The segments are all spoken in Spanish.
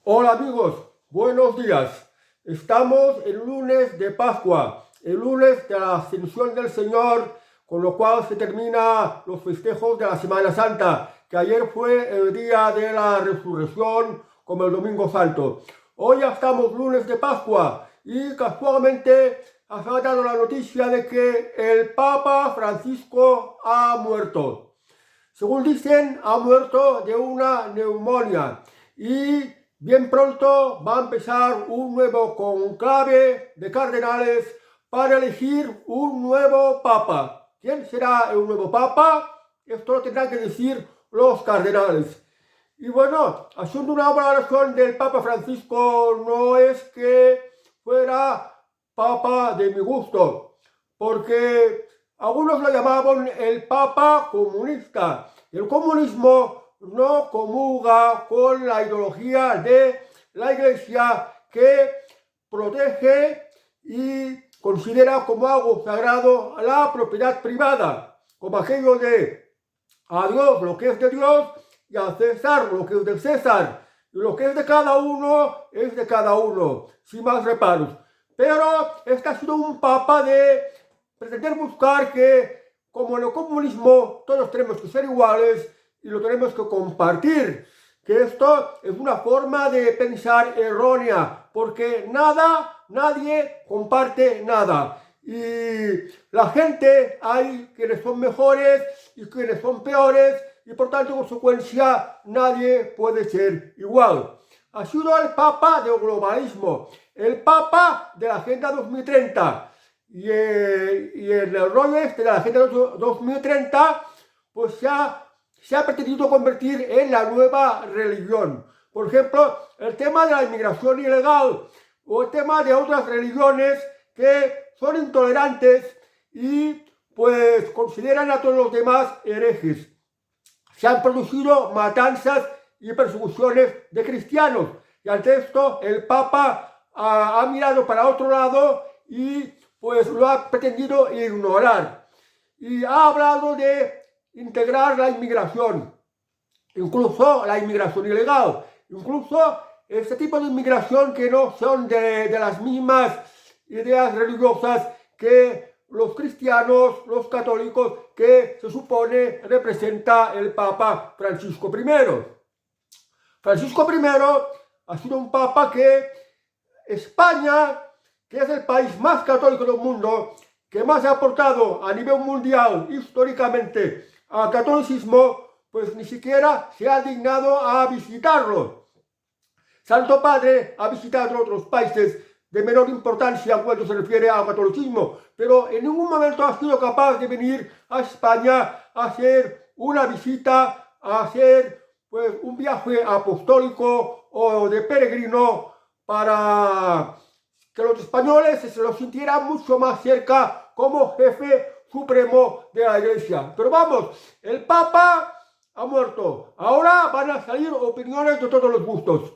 Hola amigos, buenos días. Estamos el lunes de Pascua, el lunes de la Ascensión del Señor, con lo cual se terminan los festejos de la Semana Santa, que ayer fue el día de la Resurrección, como el Domingo Santo. Hoy ya estamos lunes de Pascua y casualmente ha dado la noticia de que el Papa Francisco ha muerto. Según dicen, ha muerto de una neumonía y bien pronto va a empezar un nuevo conclave de cardenales para elegir un nuevo papa. ¿Quién será el nuevo papa? Esto lo tendrán que decir los cardenales. Y bueno, haciendo una valoración del Papa Francisco, no es que fuera papa de mi gusto, porque algunos lo llamaban el Papa comunista. El comunismo no comulga con la ideología de la Iglesia, que protege y considera como algo sagrado la propiedad privada, como aquello de a Dios lo que es de Dios y a César lo que es de César. Y lo que es de cada uno es de cada uno, sin más reparos. Pero este ha sido un papa de pretender buscar que, como en el comunismo, todos tenemos que ser iguales y lo tenemos que compartir. Que esto es una forma de pensar errónea, porque nadie comparte nada. Y la gente, hay quienes son mejores y quienes son peores, y por tanto, en consecuencia, nadie puede ser igual. Ha sido el papa del globalismo, el papa de la Agenda 2030. Y en el rollo este de la Agenda 2030, pues se ha pretendido convertir en la nueva religión. Por ejemplo, el tema de la inmigración ilegal o el tema de otras religiones que son intolerantes y pues consideran a todos los demás herejes. Se han producido matanzas y persecuciones de cristianos. Y ante esto el Papa ha mirado para otro lado y pues lo ha pretendido ignorar. Y ha hablado de integrar la inmigración, incluso la inmigración ilegal, incluso este tipo de inmigración que no son de las mismas ideas religiosas que los cristianos, los católicos, que se supone representa el Papa Francisco I. Francisco I ha sido un papa que España, que es el país más católico del mundo, que más ha aportado a nivel mundial históricamente al catolicismo, pues ni siquiera se ha dignado a visitarlo. Santo Padre ha visitado otros países de menor importancia cuando se refiere al catolicismo, pero en ningún momento ha sido capaz de venir a España a hacer una visita, a hacer pues un viaje apostólico o de peregrino para que los españoles se lo sintieran mucho más cerca como jefe supremo de la Iglesia. Pero vamos, el Papa ha muerto. Ahora van a salir opiniones de todos los gustos.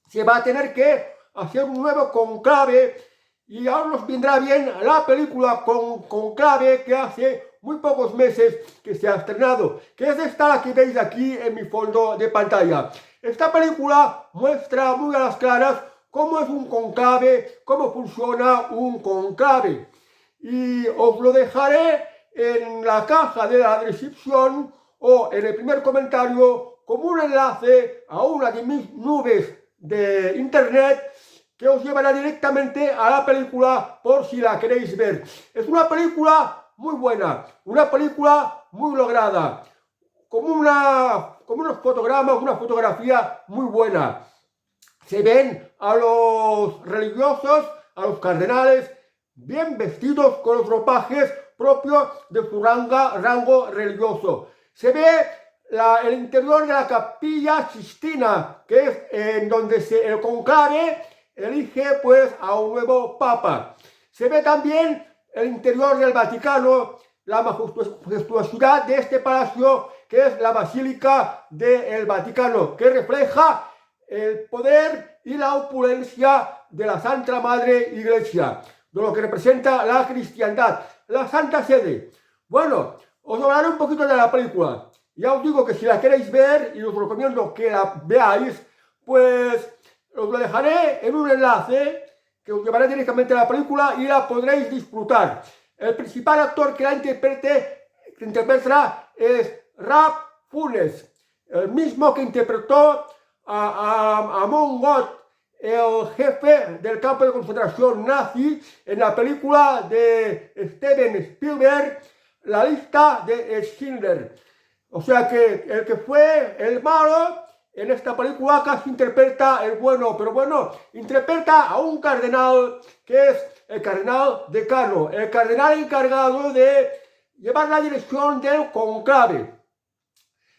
Se va a tener que hacer un nuevo conclave y ahora nos vendrá bien la película Conclave, que hace muy pocos meses que se ha estrenado, que es esta la que veis aquí en mi fondo de pantalla. Esta película muestra muy a las claras cómo es un conclave, cómo funciona un conclave. Y os lo dejaré en la caja de la descripción o en el primer comentario como un enlace a una de mis nubes de internet que os llevará directamente a la película por si la queréis ver. Es una película muy buena, una película muy lograda, como unos fotogramas, una fotografía muy buena. Se ven a los religiosos, a los cardenales, bien vestidos con los ropajes propios de su rango religioso. Se ve el interior de la Capilla Sistina, que es en donde el conclave elige pues a un nuevo papa. Se ve también el interior del Vaticano, la majestuosidad de este palacio, que es la Basílica del Vaticano, que refleja el poder y la opulencia de la Santa Madre Iglesia, de lo que representa la cristiandad, la Santa Sede. Bueno, os hablaré un poquito de la película. Ya os digo que si la queréis ver, y os recomiendo que la veáis, pues os lo dejaré en un enlace que os llevará directamente a la película y la podréis disfrutar. El principal actor que la interpretará es Ralph Fiennes, el mismo que interpretó a Mongot, el jefe del campo de concentración nazi, en la película de Steven Spielberg, La lista de Schindler. O sea que el que fue el malo en esta película casi interpreta el bueno, pero bueno, interpreta a un cardenal que es el cardenal decano, el cardenal encargado de llevar la dirección del conclave.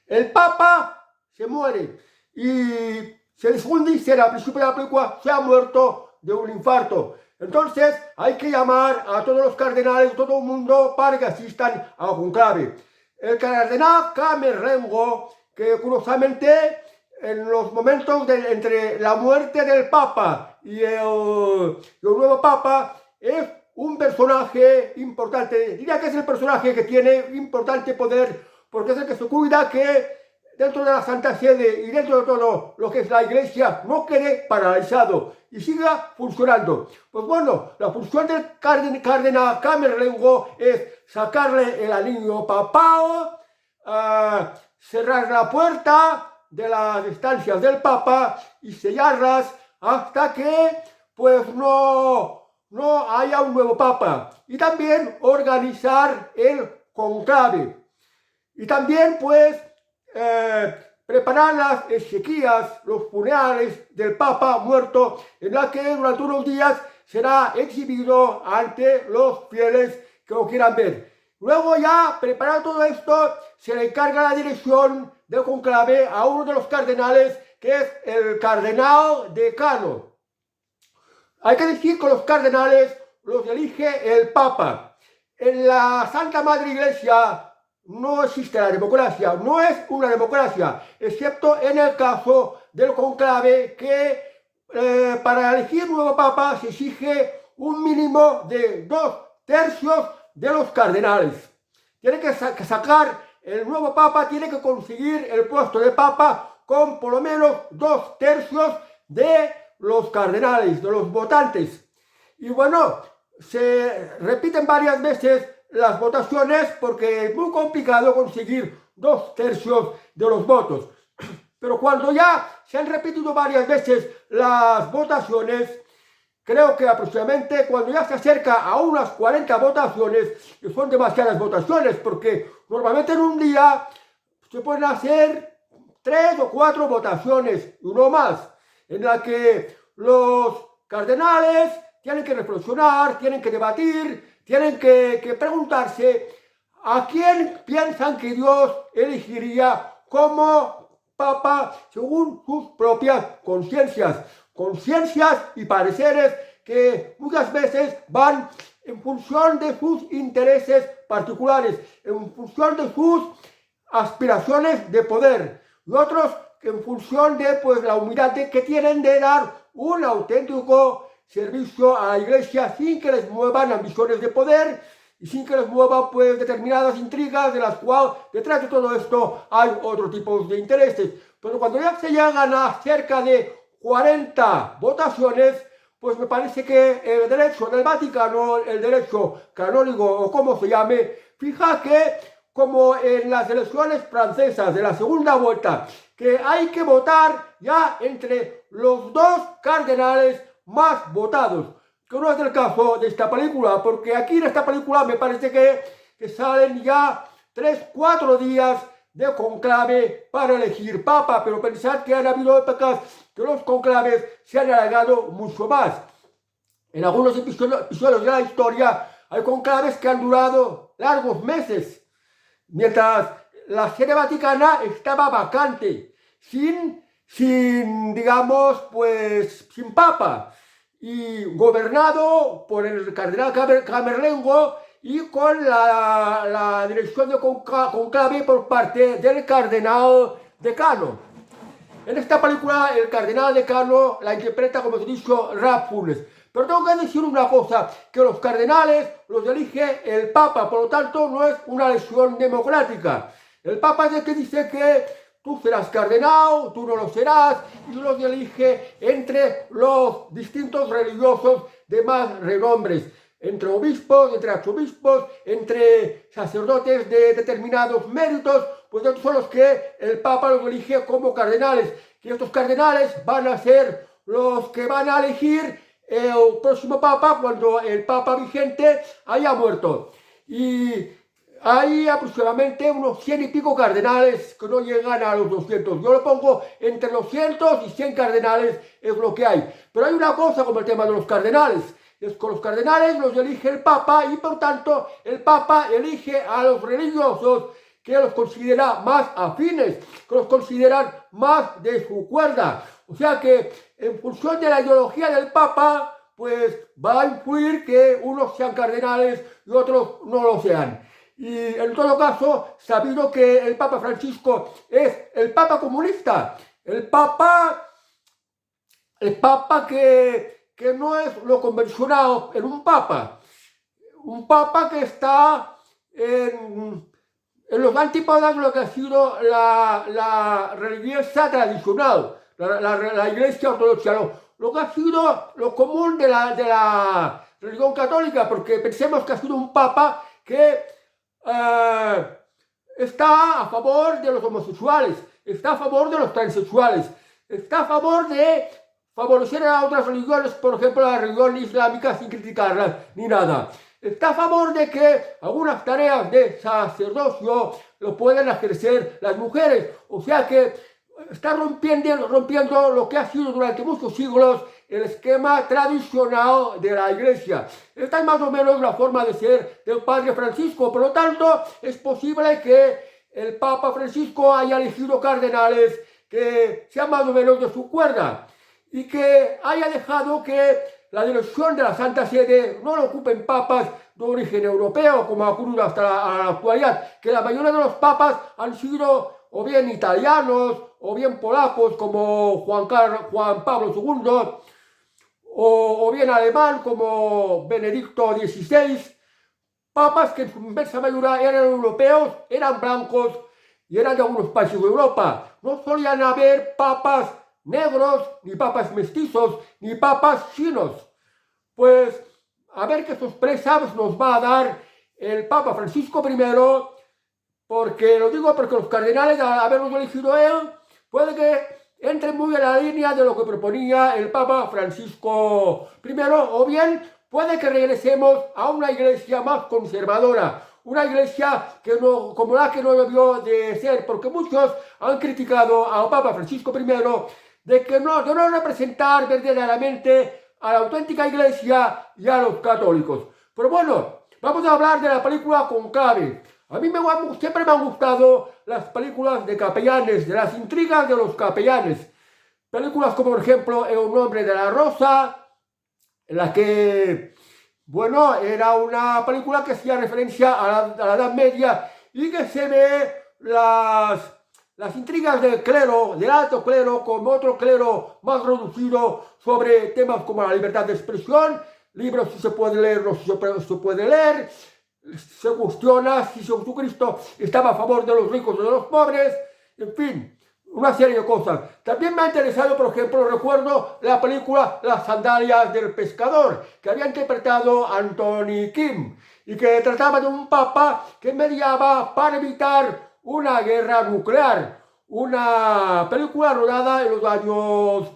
El papa se muere y se difunde y al principio de la película se ha muerto de un infarto. Entonces hay que llamar a todos los cardenales, todo el mundo, para que asistan al conclave. El cardenal Camerlengo, que curiosamente en los momentos entre la muerte del Papa y el nuevo Papa es un personaje importante. Diría que es el personaje que tiene importante poder, porque es el que se cuida que dentro de la Santa Sede y dentro de todo lo que es la Iglesia no quede paralizado y siga funcionando. Pues bueno, la función del cardenal Camerlengo es sacarle el anillo papal, cerrar la puerta de las estancias del Papa y sellarlas hasta que pues no haya un nuevo Papa. Y también organizar el conclave. Y también pues preparar las exequias, los funerales del Papa muerto, en la que durante unos días será exhibido ante los fieles que lo quieran ver. Luego ya, preparar todo esto, se le encarga la dirección del conclave a uno de los cardenales, que es el cardenal decano. Hay que decir que los cardenales los elige el Papa. En la Santa Madre Iglesia no existe la democracia, no es una democracia, excepto en el caso del conclave, que para elegir nuevo Papa se exige un mínimo de 2/3 de los cardenales. Tiene que sacar el nuevo Papa, tiene que conseguir el puesto de Papa con por lo menos 2/3 de los cardenales, de los votantes. Y bueno, se repiten varias veces las votaciones porque es muy complicado conseguir 2/3 de los votos. Pero cuando ya se han repetido varias veces las votaciones, creo que aproximadamente cuando ya se acerca a unas 40 votaciones, que son demasiadas votaciones, porque normalmente en un día se pueden hacer 3 o 4 votaciones, y no más, en la que los cardenales tienen que reflexionar, tienen que debatir, tienen que preguntarse a quién piensan que Dios elegiría como Papa según sus propias conciencias y pareceres que muchas veces van en función de sus intereses particulares, en función de sus aspiraciones de poder, y otros en función de pues, la humildad que tienen de dar un auténtico servicio a la Iglesia sin que les muevan ambiciones de poder y sin que les muevan pues, determinadas intrigas de las cuales detrás de todo esto hay otro tipo de intereses. Pero cuando ya se llegan a cerca de 40 votaciones, pues me parece que el derecho del Vaticano, el derecho canónico o como se llame, fija que como en las elecciones francesas de la segunda vuelta, que hay que votar ya entre los 2 cardenales más votados, que no es el caso de esta película, porque aquí en esta película me parece que salen ya 3-4 días de conclave para elegir papa, pero pensad que han habido épocas que los conclaves se han alargado mucho más. En algunos episodios de la historia hay conclaves que han durado largos meses, mientras la sede vaticana estaba vacante, sin digamos, pues, sin papa, y gobernado por el cardenal Camerlengo y con la dirección de conclave por parte del cardenal decano. En esta película el cardenal decano la interpreta, como os he dicho, Ralph Fiennes. Pero tengo que decir una cosa, que los cardenales los elige el Papa, por lo tanto no es una elección democrática. El Papa es el que dice que tú serás cardenal, tú no lo serás, y los elige entre los distintos religiosos de más renombres, entre obispos, entre arzobispos, entre sacerdotes de determinados méritos, pues estos son los que el Papa los elige como cardenales, y estos cardenales van a ser los que van a elegir el próximo Papa cuando el Papa vigente haya muerto. Y hay aproximadamente unos 100 y pico cardenales que no llegan a los 200. Yo lo pongo entre 200 y 100 cardenales, es lo que hay. Pero hay una cosa como el tema de los cardenales. Es que los cardenales los elige el Papa y por tanto el Papa elige a los religiosos que los considera más afines, que los consideran más de su cuerda. O sea que en función de la ideología del Papa, pues va a influir que unos sean cardenales y otros no lo sean. Y en todo caso, sabido que el Papa Francisco es el Papa comunista, el Papa que no es lo convencional en un Papa que está en los antípodas de lo que ha sido la religiosa tradicional, la iglesia ortodoxa, lo que ha sido lo común de la religión católica, porque pensemos que ha sido un Papa que está a favor de los homosexuales, está a favor de los transexuales, está a favor de favorecer a otras religiones, por ejemplo la religión islámica, sin criticarlas ni nada. Está a favor de que algunas tareas de sacerdocio lo puedan ejercer las mujeres. O sea que está rompiendo lo que ha sido durante muchos siglos el esquema tradicional de la Iglesia. Esta es más o menos la forma de ser del Padre Francisco. Por lo tanto, es posible que el Papa Francisco haya elegido cardenales que sean más o menos de su cuerda y que haya dejado que la dirección de la Santa Sede no lo ocupen papas de origen europeo, como ha ocurrido hasta la actualidad, que la mayoría de los papas han sido o bien italianos, o bien polacos, como Juan Pablo II, o bien alemán, como Benedicto XVI, papas que en su inmensa mayoría eran europeos, eran blancos y eran de algunos países de Europa. No solían haber papas negros, ni papas mestizos, ni papas chinos. Pues a ver qué sorpresas nos va a dar el Papa Francisco I, porque lo digo porque los cardenales, al haberlos elegido él, puede que entre muy en la línea de lo que proponía el Papa Francisco I, o bien puede que regresemos a una iglesia más conservadora, una iglesia que no, como la que no debió de ser, porque muchos han criticado al Papa Francisco I de no representar verdaderamente a la auténtica iglesia y a los católicos. Pero bueno, vamos a hablar de la película Conclave. A mí siempre me han gustado las películas de capellanes, de las intrigas de los capellanes. Películas como por ejemplo El nombre de la rosa, en la que, bueno, era una película que hacía referencia a la Edad Media y que se ve las intrigas del clero, del alto clero, con otro clero más reducido sobre temas como la libertad de expresión, libros si se puede leer o si se puede leer, se cuestiona si Jesucristo estaba a favor de los ricos o de los pobres, en fin, una serie de cosas. También me ha interesado, por ejemplo, recuerdo la película Las sandalias del pescador, que había interpretado Anthony Kim, y que trataba de un papa que mediaba para evitar una guerra nuclear, una película rodada en los años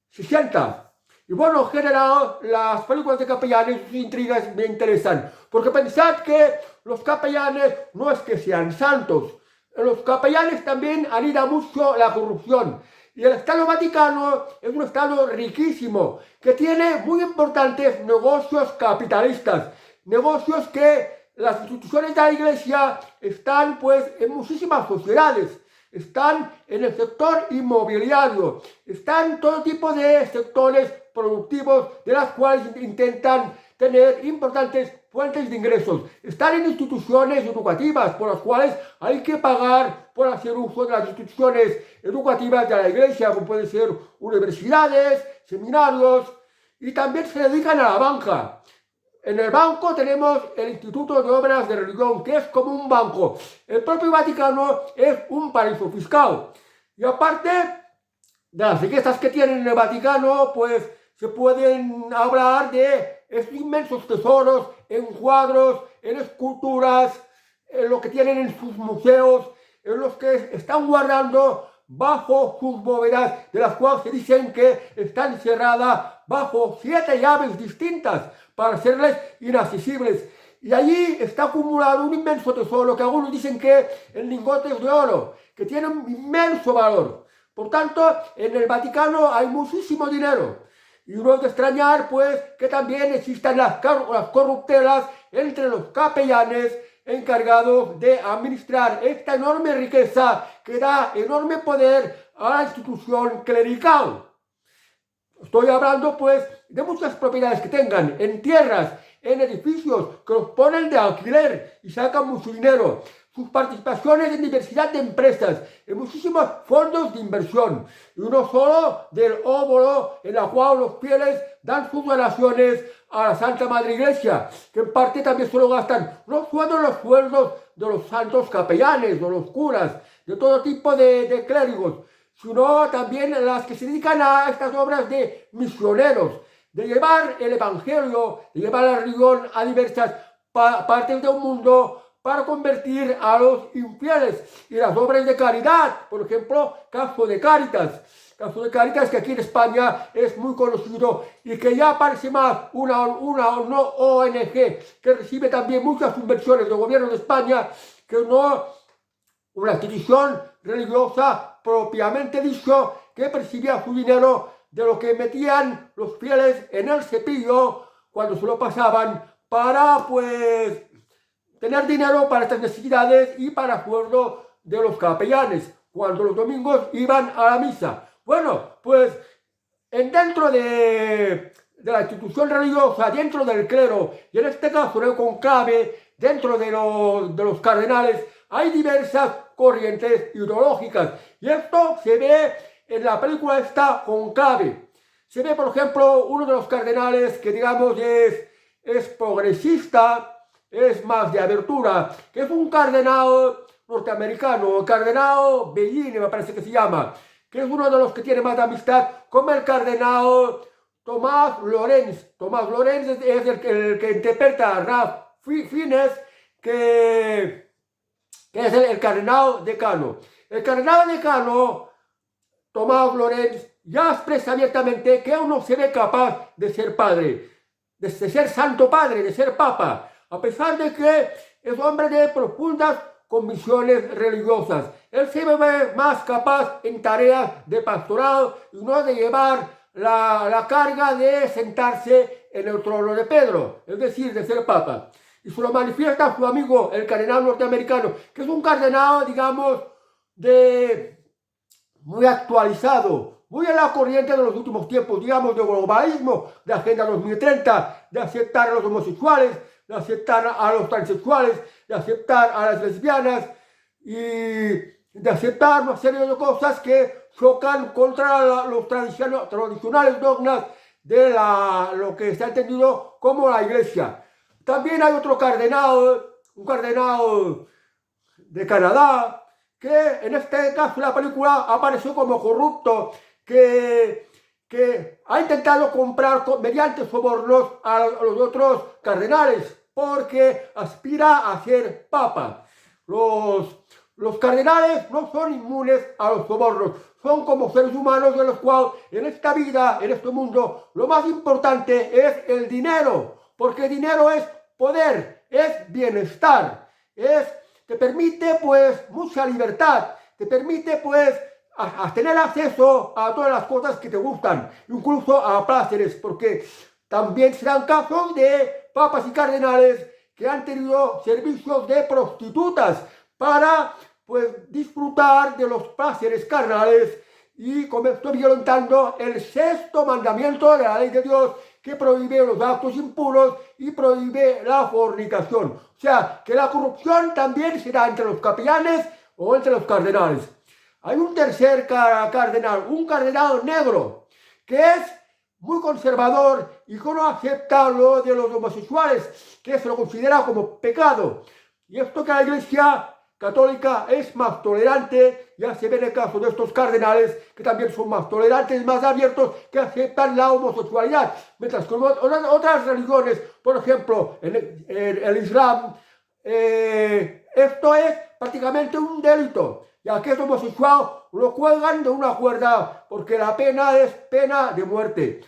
60. Y bueno, en general, las películas de capellanes y sus intrigas me interesan, porque pensad que los capellanes no es que sean santos, en los capellanes también anida mucho la corrupción. Y el Estado Vaticano es un Estado riquísimo, que tiene muy importantes negocios capitalistas, negocios que las instituciones de la Iglesia están pues en muchísimas sociedades. Están en el sector inmobiliario, están en todo tipo de sectores productivos de las cuales intentan tener importantes fuentes de ingresos. Están en instituciones educativas por las cuales hay que pagar por hacer uso de las instituciones educativas de la Iglesia, como pueden ser universidades, seminarios, y también se dedican a la banca. En el banco tenemos el Instituto de Obras de Religión, que es como un banco. El propio Vaticano es un paraíso fiscal. Y aparte de las riquezas que tienen en el Vaticano, pues se pueden hablar de estos inmensos tesoros en cuadros, en esculturas, en lo que tienen en sus museos, en los que están guardando bajo sus bóvedas, de las cuales se dicen que están cerradas bajo 7 llaves distintas para serles inaccesibles. Y allí está acumulado un inmenso tesoro que algunos dicen que en lingotes de oro, que tiene un inmenso valor. Por tanto, en el Vaticano hay muchísimo dinero. Y no es de extrañar, pues, que también existan las corruptelas entre los capellanes encargados de administrar esta enorme riqueza que da enorme poder a la institución clerical. Estoy hablando, pues, de muchas propiedades que tengan en tierras, en edificios, que los ponen de alquiler y sacan mucho dinero. Sus participaciones en diversidad de empresas, en muchísimos fondos de inversión. Y no solo del óbolo en la cual los fieles dan sus donaciones a la Santa Madre Iglesia, que en parte también se lo gastan no solo los sueldos de los santos capellanes, de los curas, de todo tipo de clérigos, sino también las que se dedican a estas obras de misioneros, de llevar el Evangelio, de llevar la religión a diversas partes del mundo para convertir a los infieles. Y las obras de caridad, por ejemplo, caso de Cáritas, que aquí en España es muy conocido y que ya parece más una ONG que recibe también muchas subvenciones del gobierno de España que no una institución religiosa propiamente dicho que percibía su dinero de lo que metían los fieles en el cepillo cuando se lo pasaban para, pues, tener dinero para estas necesidades y para sueldo de los capellanes cuando los domingos iban a la misa. Bueno, pues dentro de la institución religiosa, dentro del clero, y en este caso en el conclave, dentro de los cardenales, hay diversas corrientes ideológicas. Y esto se ve en la película esta Conclave. Se ve, por ejemplo, uno de los cardenales que, digamos, es progresista, es más de abertura, que es un cardenal norteamericano, el cardenal Bellini, me parece que se llama, que es uno de los que tiene más amistad con el cardenal Tomás Lorenz. Tomás Lorenz es el que interpreta a Ralph Fiennes, que es el cardenal decano. El cardenal decano, Tomás Lorenz, ya expresa abiertamente que aún no se ve capaz de ser padre, de ser santo padre, de ser papa, a pesar de que es hombre de profundas convicciones religiosas. Él se ve más capaz en tareas de pastoral y no de llevar la carga de sentarse en el trono de Pedro, es decir, de ser papa. Y se lo manifiesta su amigo, el cardenal norteamericano, que es un cardenal, digamos, muy actualizado, muy en la corriente de los últimos tiempos, digamos, de globalismo, de Agenda 2030, de aceptar a los homosexuales, de aceptar a los transexuales, de aceptar a las lesbianas y de aceptar una serie de cosas que chocan contra los tradicionales dogmas de lo que se ha entendido como la Iglesia. También hay otro cardenal, un cardenal de Canadá, que en este caso en la película apareció como corrupto, que ha intentado comprar mediante sobornos a los otros cardenales, porque aspira a ser papa. Los cardenales no son inmunes a los sobornos, son como seres humanos de los cuales en esta vida, en este mundo, lo más importante es el dinero, porque el dinero es poder, es bienestar, te permite pues mucha libertad, te permite pues a tener acceso a todas las cosas que te gustan, incluso a placeres, porque también se dan casos de papas y cardenales que han tenido servicios de prostitutas para pues disfrutar de los placeres carnales y como estoy violentando el sexto mandamiento de la ley de Dios que prohíbe los actos impuros y prohíbe la fornicación. O sea, que la corrupción también se da entre los capellanes o entre los cardenales. Hay un tercer cardenal, un cardenal negro, que es muy conservador y que no acepta lo de los homosexuales, que se lo considera como pecado. Y esto que la Iglesia católica es más tolerante. Ya se ve en el caso de estos cardenales que también son más tolerantes, más abiertos, que aceptan la homosexualidad. Mientras que otras religiones, por ejemplo, en el Islam, esto es prácticamente un delito. Ya que es homosexual, lo cuelgan de una cuerda, porque la pena es pena de muerte.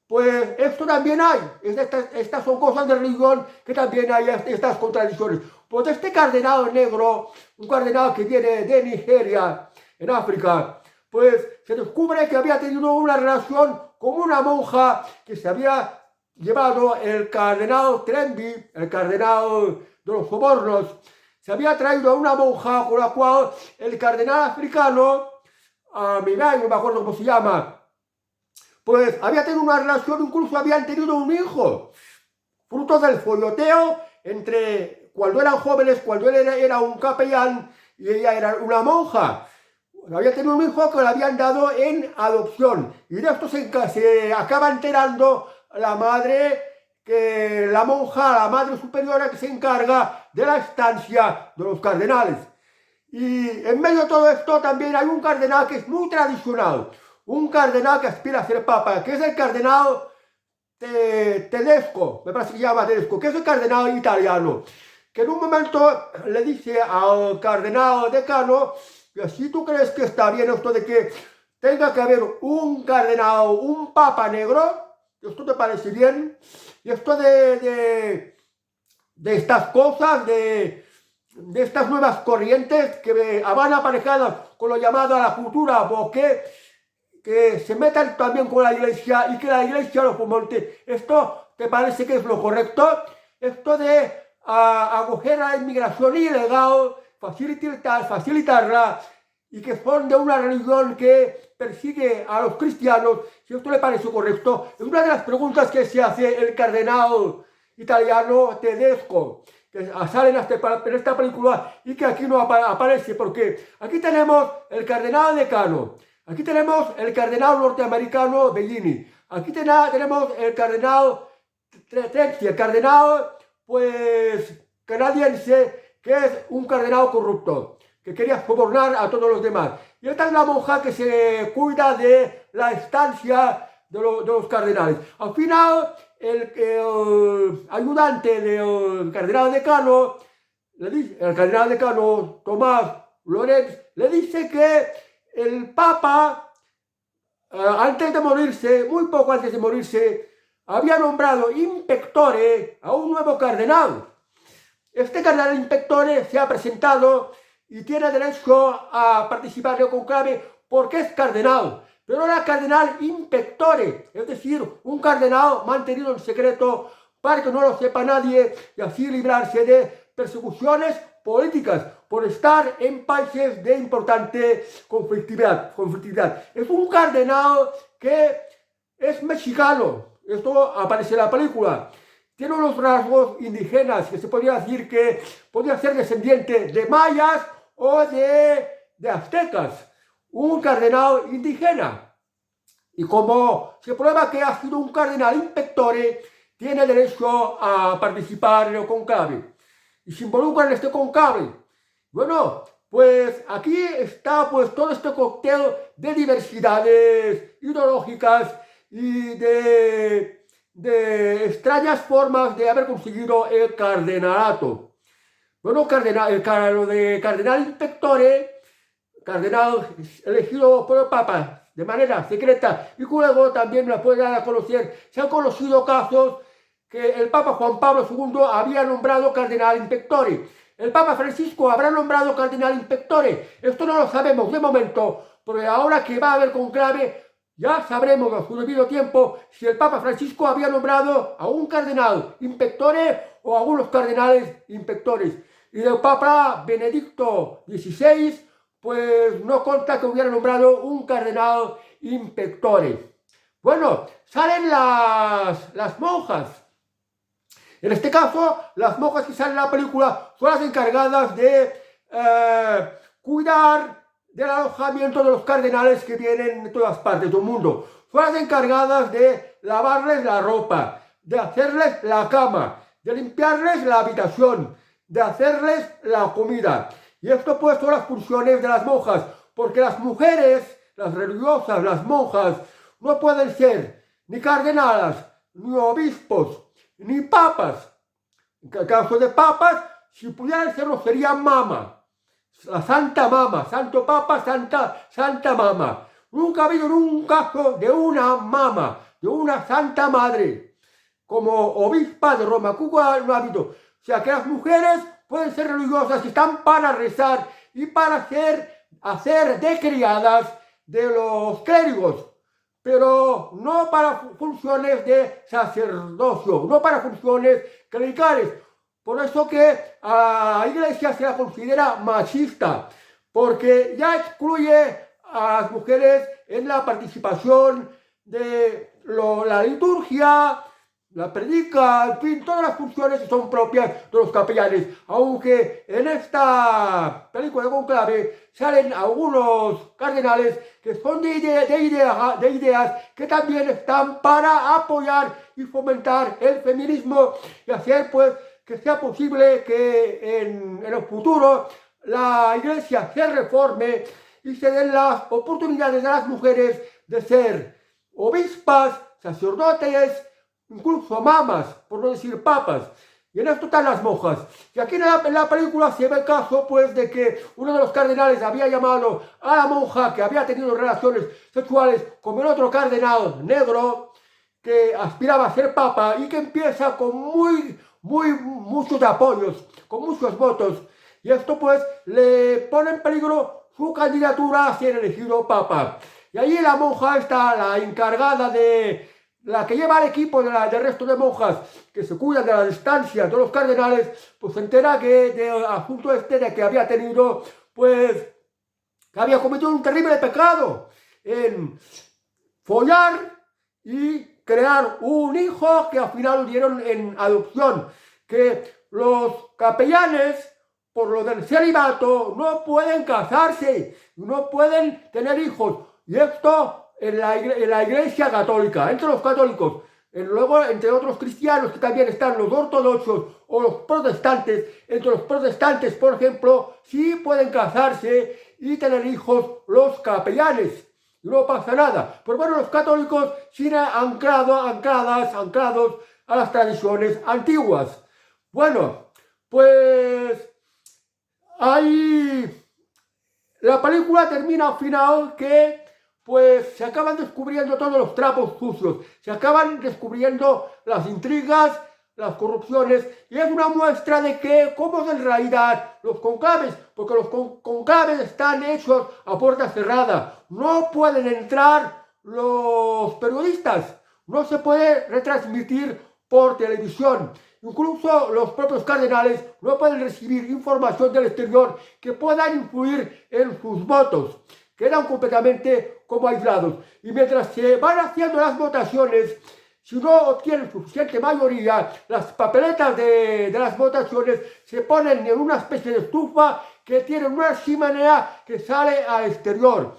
Pues esto también hay. Estas son cosas de religión, que también hay estas contradicciones. Pues este cardenal negro, un cardenal que viene de Nigeria, en África, pues se descubre que había tenido una relación con una monja que se había llevado el cardenal Trenby, el cardenal de los sobornos. Se había traído a una monja con la cual el cardenal africano, Miguel, no me acuerdo cómo se llama, pues había tenido una relación, incluso habían tenido un hijo, fruto del folloteo entre cuando eran jóvenes, cuando él era un capellán y ella era una monja. Había tenido un hijo que le habían dado en adopción, y de esto se acaba enterando la madre, que la monja, la madre superiora que se encarga de la estancia de los cardenales. Y en medio de todo esto también hay un cardenal que es muy tradicional, un cardenal que aspira a ser papa, que es el cardenal Tedesco, me parece que se llama Tedesco, que es el cardenal italiano, que en un momento le dice al cardenal decano: si tú crees que está bien esto de que tenga que haber un cardenal, un papa negro, ¿esto te parece bien? Y esto de estas cosas, de estas nuevas corrientes que van aparejadas con lo llamado a la cultura bokeh, que se metan también con la iglesia y que la iglesia lo fomente. ¿Esto te parece que es lo correcto? Esto de acoger a la inmigración ilegal, facilitarla, y que son de una religión que persigue a los cristianos, si esto le parece correcto, es una de las preguntas que se hace el cardenal italiano Tedesco, que sale en esta película y que aquí no aparece, porque aquí tenemos el cardenal decano, aquí tenemos el cardenal norteamericano Bellini, aquí tenemos el cardenal Trenchi, el cardenal pues canadiense, que es un cardenal corrupto, que quería sobornar a todos los demás. Y esta es la monja que se cuida de la estancia de los cardenales. Al final, el ayudante del cardenal decano, el cardenal decano Tomás Lorenz, le dice que el Papa, antes de morirse, muy poco antes de morirse, había nombrado inspectore a un nuevo cardenal. Este cardenal inspectore se ha presentado y tiene derecho a participar en el conclave porque es cardenal, pero era cardenal inspectore, es decir, un cardenal mantenido en secreto para que no lo sepa nadie y así librarse de persecuciones políticas por estar en países de importante conflictividad. Es un cardenal que es mexicano, esto aparece en la película. Tiene unos rasgos indígenas, que se podría decir que podría ser descendiente de mayas o de aztecas, un cardenal indígena. Y como se prueba que ha sido un cardenal inspectore, tiene derecho a participar en el conclave y se involucra en este conclave. Bueno, pues aquí está pues todo este cóctel de diversidades ideológicas y de extrañas formas de haber conseguido el cardenalato. Bueno, lo de cardenal inspectore, cardenal elegido por el Papa de manera secreta, y luego también la puede dar a conocer. Se han conocido casos que el Papa Juan Pablo II había nombrado cardenal inspectore. El Papa Francisco habrá nombrado cardenal inspectore. Esto no lo sabemos de momento, porque ahora que va a haber conclave, ya sabremos a su debido tiempo si el Papa Francisco había nombrado a un cardenal inspectore o a algunos cardenales inspectores. Y del Papa Benedicto XVI, pues no consta que hubiera nombrado un cardenal inspectore. Bueno, salen las monjas. En este caso, las monjas que salen en la película son las encargadas de cuidar del alojamiento de los cardenales que vienen de todas partes del mundo. Son las encargadas de lavarles la ropa, de hacerles la cama, de limpiarles la habitación, de hacerles la comida. Y esto pues son las funciones de las monjas, porque las mujeres, las religiosas, las monjas, no pueden ser ni cardenales, ni obispos, ni papas. En el caso de papas, si pudieran serlo, sería mama. La Santa Mama, Santo Papa, Santa Mama. Nunca ha habido un caso de una mama, de una Santa Madre, como obispa de Roma. Cuba no ha habido. O sea, que las mujeres pueden ser religiosas y están para rezar y para hacer de criadas de los clérigos, pero no para funciones de sacerdocio, no para funciones clericales. Por eso que a la iglesia se la considera machista, porque ya excluye a las mujeres en la participación de la liturgia, la predica, en fin, todas las funciones son propias de los capellanes. Aunque en esta película de Conclave salen algunos cardenales que son de ideas que también están para apoyar y fomentar el feminismo y hacer pues que sea posible que en el futuro la iglesia se reforme y se den las oportunidades a las mujeres de ser obispas, sacerdotes, incluso mamas, por no decir papas. Y en esto están las monjas. Y aquí en la película se ve el caso, pues, de que uno de los cardenales había llamado a la monja que había tenido relaciones sexuales con el otro cardenal negro que aspiraba a ser papa y que empieza con muchos apoyos, con muchos votos. Y esto, pues, le pone en peligro su candidatura a ser elegido papa. Y allí la monja está, la encargada de la que lleva al equipo del resto de monjas que se cuidan de la distancia de los cardenales, pues se entera que del asunto este de que había tenido, pues, que había cometido un terrible pecado en follar y crear un hijo que al final lo dieron en adopción, que los capellanes, por lo del celibato, no pueden casarse, no pueden tener hijos, y esto en la iglesia católica, entre los católicos, luego entre otros cristianos que también están los ortodoxos o los protestantes. Entre los protestantes, por ejemplo, sí pueden casarse y tener hijos los capellanes, y no pasa nada. Pero bueno, los católicos siguen anclados a las tradiciones antiguas. Bueno, pues ahí la película termina al final que pues se acaban descubriendo todos los trapos sucios, se acaban descubriendo las intrigas, las corrupciones, y es una muestra de que cómo es en realidad los conclaves, porque los conclaves están hechos a puerta cerrada, no pueden entrar los periodistas, no se puede retransmitir por televisión. Incluso los propios cardenales no pueden recibir información del exterior que puedan influir en sus votos. Quedan completamente como aislados. Y mientras se van haciendo las votaciones, si no obtienen suficiente mayoría, las papeletas de las votaciones se ponen en una especie de estufa que tiene una chimenea que sale al exterior.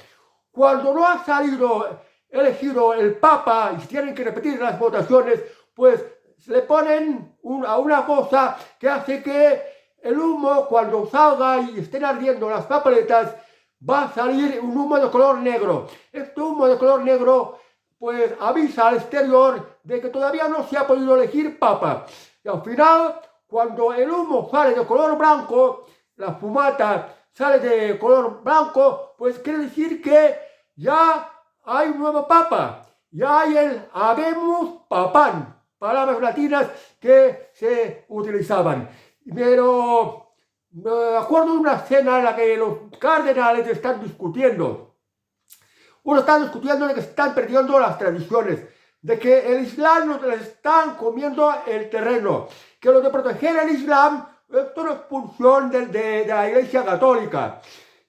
Cuando no ha salido elegido el Papa y tienen que repetir las votaciones, pues le ponen a una cosa que hace que el humo, cuando salga y estén ardiendo las papeletas, va a salir un humo de color negro. Este humo de color negro pues avisa al exterior de que todavía no se ha podido elegir papa. Y al final, cuando el humo sale de color blanco, la fumata sale de color blanco, pues quiere decir que ya hay un nuevo papa. Ya hay el Habemus Papam, palabras latinas que se utilizaban. Pero me acuerdo de una escena en la que los cardenales están discutiendo. Uno está discutiendo de que se están perdiendo las tradiciones, de que el Islam nos les están comiendo el terreno, que lo de proteger el Islam, esto no es función de la Iglesia Católica.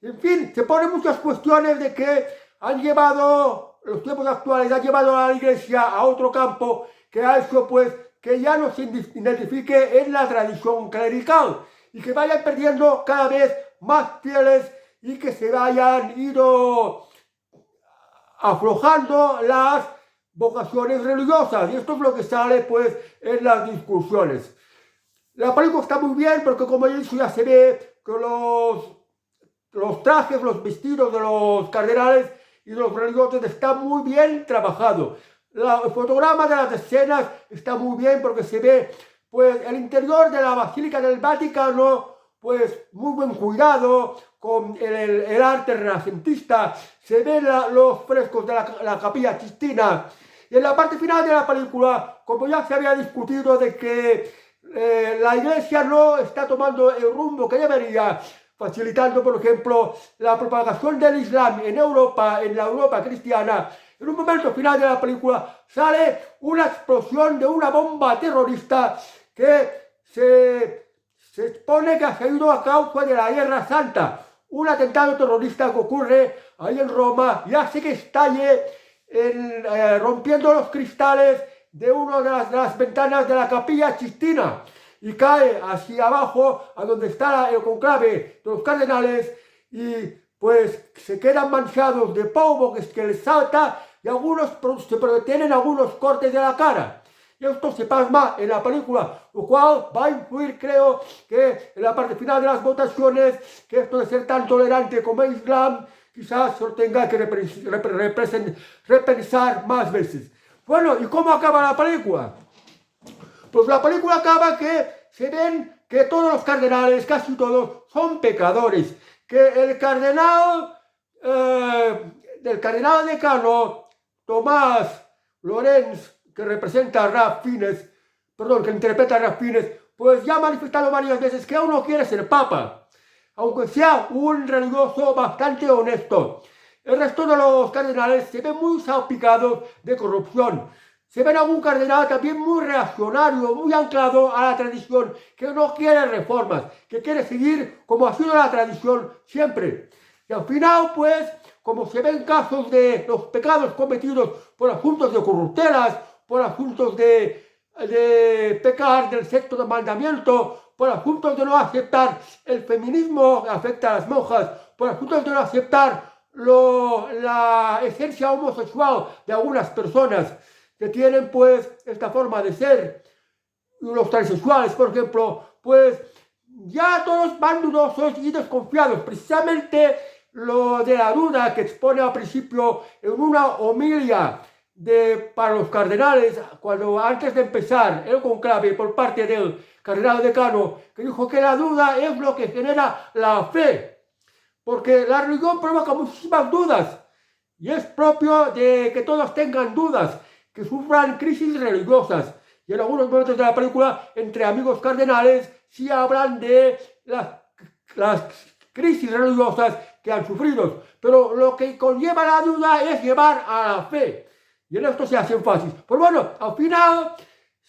En fin, se ponen muchas cuestiones de que han llevado, los tiempos actuales, han llevado a la Iglesia a otro campo que ha hecho pues que ya no se identifique en la tradición clerical y que vayan perdiendo cada vez más fieles y que se vayan ido aflojando las vocaciones religiosas. Y esto es lo que sale pues en las discusiones. La película está muy bien porque, como he dicho, ya se ve que los los trajes, los vestidos de los cardenales y de los religiosos está muy bien trabajado. El fotograma de las escenas está muy bien porque se ve pues el interior de la Basílica del Vaticano, pues muy buen cuidado, con el arte renacentista, se ven los frescos de la Capilla Sistina. Y en la parte final de la película, como ya se había discutido de que la Iglesia no está tomando el rumbo que debería, facilitando, por ejemplo, la propagación del Islam en Europa, en la Europa cristiana, en un momento final de la película sale una explosión de una bomba terrorista que se expone que ha salido a causa de la Guerra Santa. Un atentado terrorista que ocurre ahí en Roma y hace que estalle rompiendo los cristales de una de las ventanas de la Capilla Sistina y cae hacia abajo a donde está el conclave de los cardenales y pues se quedan manchados de polvo que les salta y algunos se tienen algunos cortes de la cara. Y esto se plasma en la película, lo cual va a influir, creo, que en la parte final de las votaciones, que esto de ser tan tolerante como el Islam, quizás se lo tenga que repensar más veces. Bueno, ¿y cómo acaba la película? Pues la película acaba que se ven que todos los cardenales, casi todos, son pecadores. Que el cardenal decano Tomás Lorenz, que representa a Ralph Fiennes, que interpreta a Ralph Fiennes, pues ya ha manifestado varias veces que aún no quiere ser papa, aunque sea un religioso bastante honesto. El resto de los cardenales se ven muy salpicados de corrupción. Se ven algún cardenal también muy reaccionario, muy anclado a la tradición, que no quiere reformas, que quiere seguir como ha sido la tradición siempre. Y al final, pues, como se ven casos de los pecados cometidos por asuntos de corruptelas, por asuntos de pecar del sexto mandamiento, por asuntos de no aceptar el feminismo que afecta a las monjas, por asuntos de no aceptar la esencia homosexual de algunas personas que tienen pues esta forma de ser, los transexuales, por ejemplo, pues ya todos van dudosos y desconfiados. Precisamente lo de la duda que expone al principio en una homilia para los cardenales, cuando antes de empezar el conclave por parte del cardenal decano, que dijo que la duda es lo que genera la fe, porque la religión provoca muchísimas dudas y es propio de que todos tengan dudas, que sufran crisis religiosas. Y en algunos momentos de la película, entre amigos cardenales, sí hablan de las crisis religiosas que han sufrido. Pero lo que conlleva la duda es llevar a la fe. Y en esto se hace énfasis. Pues bueno, al final,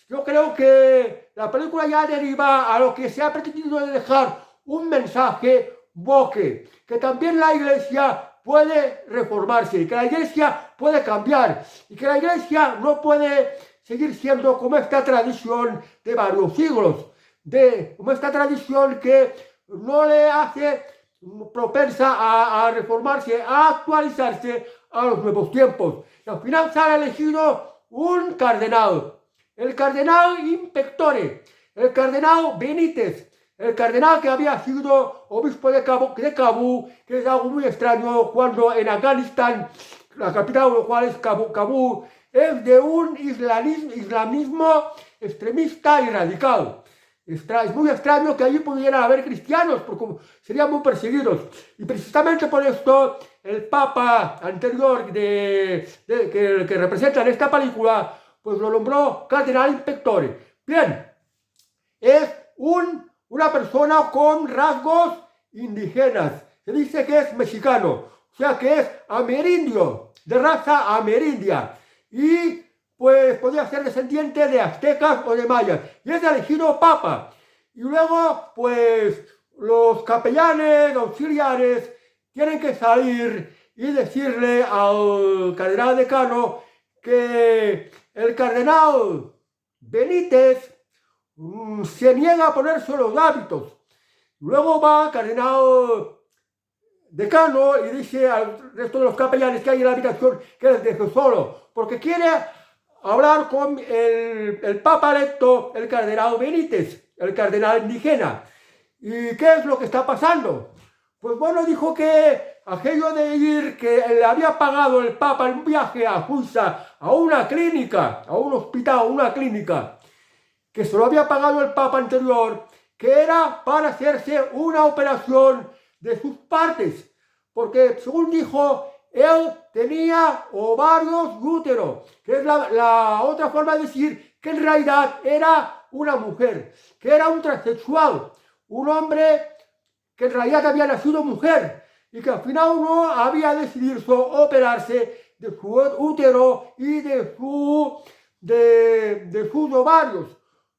yo creo que la película ya deriva a lo que se ha pretendido de dejar un mensaje boque, que también la Iglesia puede reformarse, que la Iglesia puede cambiar y que la Iglesia no puede seguir siendo como esta tradición de varios siglos, como esta tradición que no le hace propensa a reformarse, a actualizarse a los nuevos tiempos. Y al final se ha elegido un cardenal, el cardenal Inspectore, el cardenal Benítez, el cardenal que había sido obispo de Kabul, que es algo muy extraño cuando en Afganistán, la capital de lo cual es Kabul, es de un islamismo extremista y radical. Es muy extraño que allí pudieran haber cristianos, porque serían muy perseguidos. Y precisamente por esto, el papa anterior que representa en esta película, pues lo nombró cardenal Inspectore. Bien, es una persona con rasgos indígenas. Se dice que es mexicano, o sea que es amerindio, de raza amerindia. Y pues podría ser descendiente de aztecas o de mayas. Y es elegido papa. Y luego, pues, los capellanes, auxiliares, tienen que salir y decirle al cardenal decano que el cardenal Benítez se niega a ponerse los hábitos. Luego va el cardenal decano y dice al resto de los capellanes que hay en la habitación que les deje solo, porque quiere hablar con el papa electo, el cardenal Benítez, el cardenal indígena. ¿Y qué es lo que está pasando? Pues bueno, dijo que aquello de ir, que le había pagado el Papa un viaje a Suiza, a una clínica, a un hospital, a una clínica, que se lo había pagado el Papa anterior, que era para hacerse una operación de sus partes, porque según dijo, él tenía ovarios y útero, que es la otra forma de decir que en realidad era una mujer, que era un transexual, un hombre que en realidad había nacido mujer y que al final no había decidido operarse de su útero y de sus ovarios,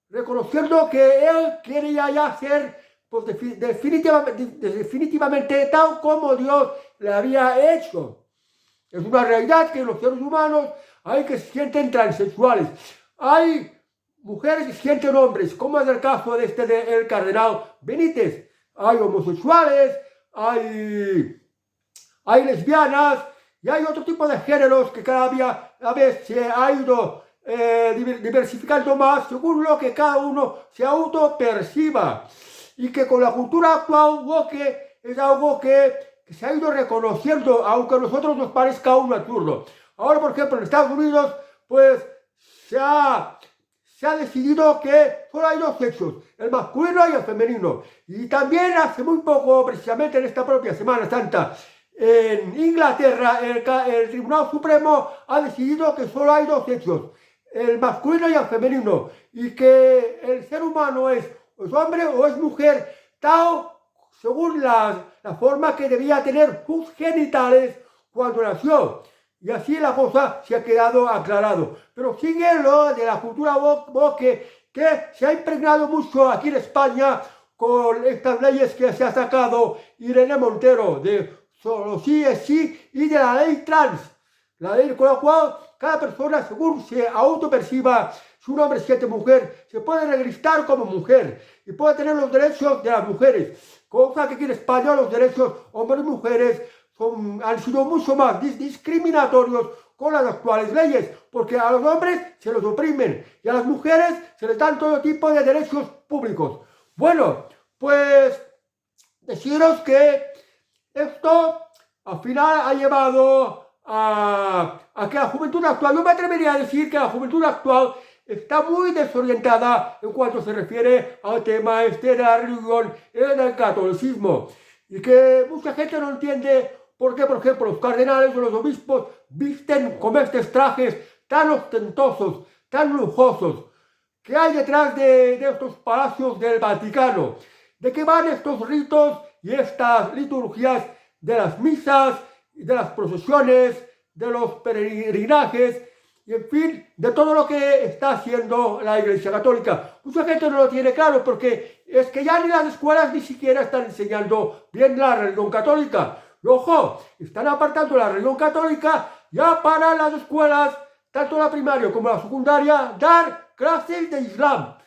reconociendo que él quería ya ser pues, definitivamente tal como Dios le había hecho. Es una realidad que los seres humanos hay que se sienten transexuales. Hay mujeres que se sienten hombres, como es el caso de el cardenal Benítez. Hay homosexuales, hay lesbianas y hay otro tipo de géneros que cada vez se ha ido diversificando más según lo que cada uno se autoperciba. Y que con la cultura actual woke es algo que se ha ido reconociendo, aunque a nosotros nos parezca un absurdo. Ahora, por ejemplo, en Estados Unidos, pues se ha decidido que solo hay dos sexos, el masculino y el femenino. Y también hace muy poco, precisamente en esta propia Semana Santa, en Inglaterra, el Tribunal Supremo ha decidido que solo hay dos sexos, el masculino y el femenino, y que el ser humano es hombre o es mujer, tal según la forma que debía tener sus genitales cuando nació. Y así la cosa se ha quedado aclarado. Pero sigue lo de la cultura woke que se ha impregnado mucho aquí en España con estas leyes que se ha sacado Irene Montero de solo sí es sí y de la ley trans. La ley con la cual cada persona, según se autoperciba, si un hombre se siente mujer, se puede registrar como mujer y puede tener los derechos de las mujeres. Cosa que aquí en España los derechos hombres y mujeres han sido mucho más discriminatorios con las actuales leyes, porque a los hombres se los oprimen y a las mujeres se les dan todo tipo de derechos públicos. Bueno, pues deciros que esto al final ha llevado a que la juventud actual, yo me atrevería a decir que la juventud actual está muy desorientada en cuanto se refiere al tema de la religión y del catolicismo. Y que mucha gente no entiende por qué, por ejemplo, los cardenales o los obispos visten con estos trajes tan ostentosos, tan lujosos, que hay detrás de estos palacios del Vaticano. ¿De qué van estos ritos y estas liturgias de las misas, de las procesiones, de los peregrinajes? Y en fin, de todo lo que está haciendo la Iglesia Católica. Mucha gente no lo tiene claro porque es que ya ni las escuelas ni siquiera están enseñando bien la religión católica. Y ojo, están apartando la religión católica ya para las escuelas, tanto la primaria como la secundaria, dar clases de Islam.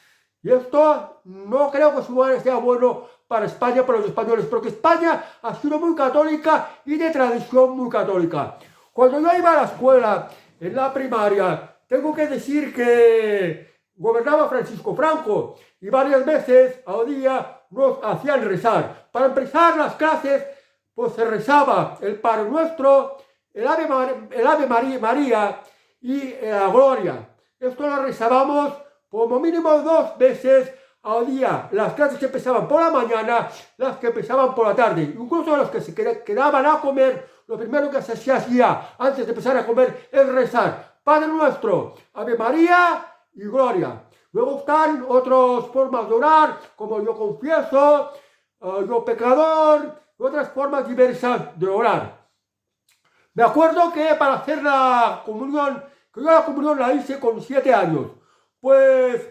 Y esto no creo que sea bueno para España, para los españoles, porque España ha sido muy católica y de tradición muy católica. Cuando yo iba a la escuela, en la primaria, tengo que decir que gobernaba Francisco Franco y varias veces al día nos hacían rezar. Para empezar las clases, pues se rezaba el Padre Nuestro, el Ave María y la Gloria. Esto lo rezábamos como mínimo 2 veces al día. Las clases que empezaban por la mañana, las que empezaban por la tarde. Incluso los que se quedaban a comer, lo primero que se hacía antes de empezar a comer es rezar Padre Nuestro, Ave María y Gloria. Luego están otras formas de orar, como yo confieso, yo pecador, y otras formas diversas de orar. Me acuerdo que para hacer la comunión, que yo la comunión la hice con 7 años, pues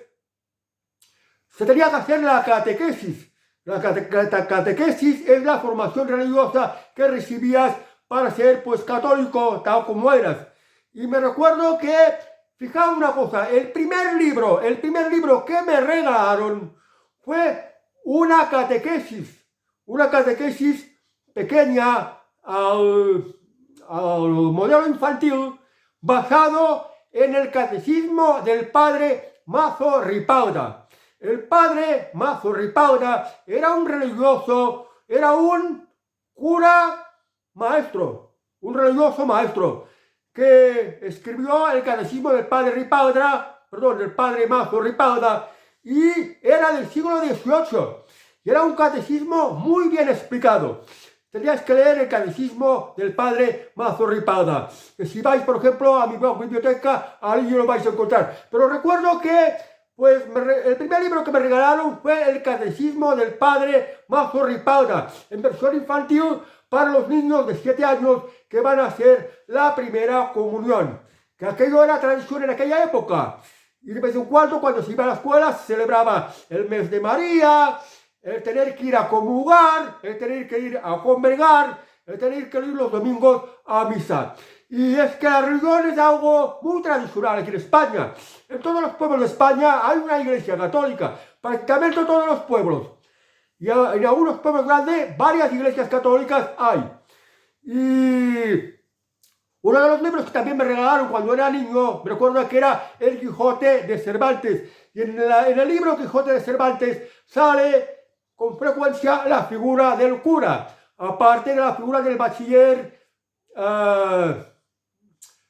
se tenía que hacer la catequesis. La catequesis es la formación religiosa que recibías para ser pues católico tal como eras. Y me recuerdo que, fijaos una cosa, el primer libro que me regalaron fue una catequesis pequeña al modelo infantil basado en el catecismo del padre Mazo Ripalda. El padre Mazo Ripalda era un religioso, era un cura maestro, un religioso maestro, que escribió el catecismo del padre Ripalda, perdón, del padre Mazo Ripalda, y era del siglo XVIII. Y era un catecismo muy bien explicado. Tendríais que leer el catecismo del padre Mazo Ripalda. Que si vais, por ejemplo, a mi biblioteca, ahí lo vais a encontrar. Pero recuerdo que pues el primer libro que me regalaron fue el catecismo del padre Mazo Ripalda, en versión infantil para los niños de 7 años que van a hacer la primera comunión. Que aquello era tradición en aquella época. Y de vez en cuando se iba a la escuela, se celebraba el mes de María, el tener que ir a comulgar, el tener que ir a convergar, el tener que ir los domingos a misa. Y es que la religión es algo muy tradicional aquí en España. En todos los pueblos de España hay una iglesia católica, prácticamente todos los pueblos. Y en algunos pueblos grandes, varias iglesias católicas hay. Y uno de los libros que también me regalaron cuando era niño, me recuerdo que era El Quijote de Cervantes. Y en el libro Quijote de Cervantes sale con frecuencia la figura del cura, aparte de la figura del bachiller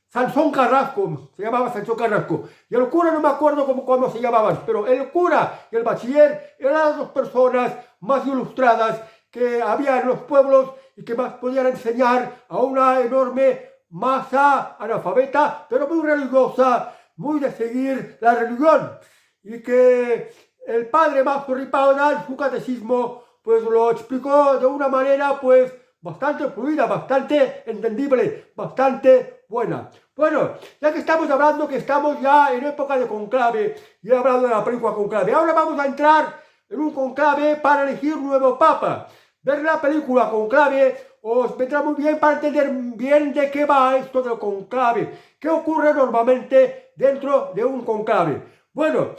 Sansón Carrasco, se llamaba Sansón Carrasco. Y el cura no me acuerdo cómo se llamaban, pero el cura y el bachiller eran las dos personas más ilustradas que había en los pueblos y que más podían enseñar a una enorme masa analfabeta, pero muy religiosa, muy de seguir la religión. Y que el padre Mazo Ripalda en su catecismo pues lo explicó de una manera pues bastante fluida, bastante entendible, bastante buena. Bueno, ya que estamos hablando que estamos ya en época de conclave, y he hablado de la película Conclave, ahora vamos a entrar en un conclave para elegir un nuevo papa. Ver la película Conclave os vendrá muy bien para entender bien de qué va esto del conclave, qué ocurre normalmente dentro de un conclave. Bueno,